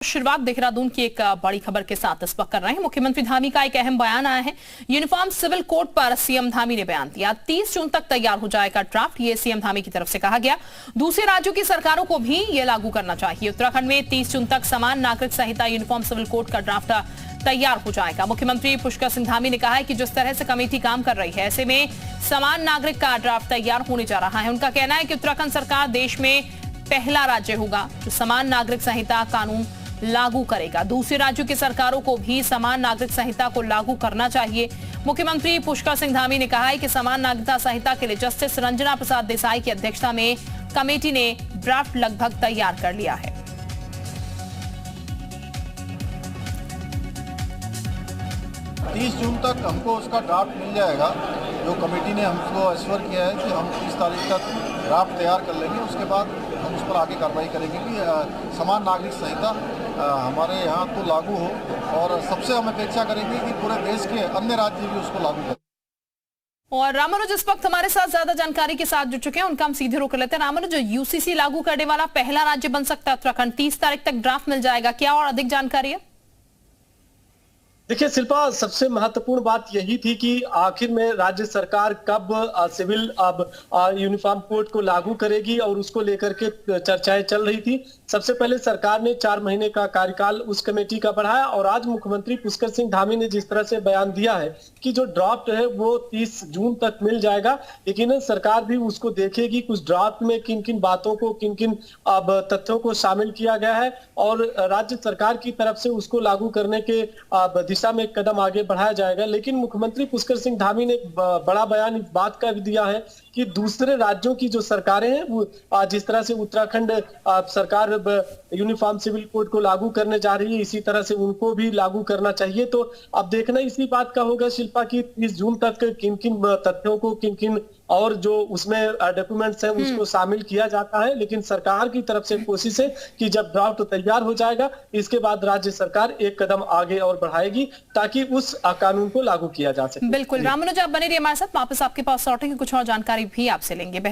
शुरुआत देहरादून की एक बड़ी खबर के साथ इस वक्त कर रहे हैं। मुख्यमंत्री धामी का एक अहम बयान आया है। यूनिफॉर्म सिविल कोड पर सीएम धामी ने बयान दिया। 30 जून तक तैयार हो जाएगा ड्राफ्ट, ये सीएम धामी की तरफ से कहा गया। दूसरे राज्यों की सरकारों को भी ये लागू करना चाहिए। उत्तराखंड में 30 जून तक समान नागरिक संहिता यूनिफॉर्म सिविल कोड का ड्राफ्ट तैयार हो जाएगा। मुख्यमंत्री पुष्कर सिंह धामी ने कहा है कि जिस तरह से कमेटी काम कर रही है, ऐसे में समान नागरिक का ड्राफ्ट तैयार होने जा रहा है। उनका कहना है कि उत्तराखंड सरकार देश में पहला राज्य होगा जो समान नागरिक संहिता कानून लागू करेगा। दूसरे राज्यों की सरकारों को भी समान नागरिक संहिता को लागू करना चाहिए। मुख्यमंत्री पुष्कर सिंह धामी ने कहा है कि समान नागरिकता संहिता के लिए जस्टिस रंजना प्रसाद देसाई की अध्यक्षता में कमेटी ने ड्राफ्ट लगभग तैयार कर लिया है। 30 जून तक हमको उसका ड्राफ्ट मिल जाएगा। जो कमेटी ने हमको एश्योर किया है कि हम 30 तारीख तक ड्राफ्ट तैयार कर लेंगे। उसके बाद हम उस पर आगे कार्रवाई करेंगे कि समान नागरिक संहिता हमारे यहाँ तो लागू हो, और सबसे हम अपेक्षा करेंगे कि पूरे देश के अन्य राज्य भी उसको लागू करें। और रामानुज इस वक्त हमारे साथ ज्यादा जानकारी के साथ जुड़ चुके हैं, उनका हम सीधे रोक लेते हैं। रामानुज, यूसीसी लागू करने वाला पहला राज्य बन सकता है उत्तराखंड। 30 तारीख तक ड्राफ्ट मिल जाएगा, क्या और अधिक जानकारी है? देखिए शिल्पा, सबसे महत्वपूर्ण बात यही थी कि आखिर में राज्य सरकार कब सिविल यूनिफॉर्म कोड को लागू करेगी, और उसको लेकर के चर्चाएं चल रही थी। सबसे पहले सरकार ने 4 महीने का कार्यकाल उस कमेटी का बढ़ाया, और आज मुख्यमंत्री पुष्कर सिंह धामी ने जिस तरह से बयान दिया है कि जो ड्राफ्ट है वो 30 जून तक मिल जाएगा। लेकिन सरकार भी उसको देखेगी कुछ ड्राफ्ट में किन किन बातों को, किन किन तथ्यों को शामिल किया गया है, और राज्य सरकार की तरफ से उसको लागू करने के दिशा में एक कदम आगे बढ़ाया जाएगा। लेकिन मुख्यमंत्री पुष्कर सिंह धामी ने बड़ा बयान इस बात का भी दिया है कि दूसरे राज्यों की जो सरकारें हैं वो जिस तरह से उत्तराखंड सरकार यूनिफॉर्म सिविल कोड को लागू करने जा रही है, इसी तरह से उनको भी लागू करना चाहिए। तो अब देखना इसी बात का होगा शिल्पा की 30 जून तक किन किन तथ्यों को, किन किन और जो उसमें डॉक्यूमेंट्स हैं उसको शामिल किया जाता है। लेकिन सरकार की तरफ से कोशिश है कि जब ड्राफ्ट तैयार हो जाएगा, इसके बाद राज्य सरकार एक कदम आगे और बढ़ाएगी ताकि उस कानून को लागू किया जा सके। बिल्कुल रामानुज, आप बने रहिए हमारे साथ, वापस आपके पास लौटेंगे, कुछ और जानकारी भी आपसे लेंगे।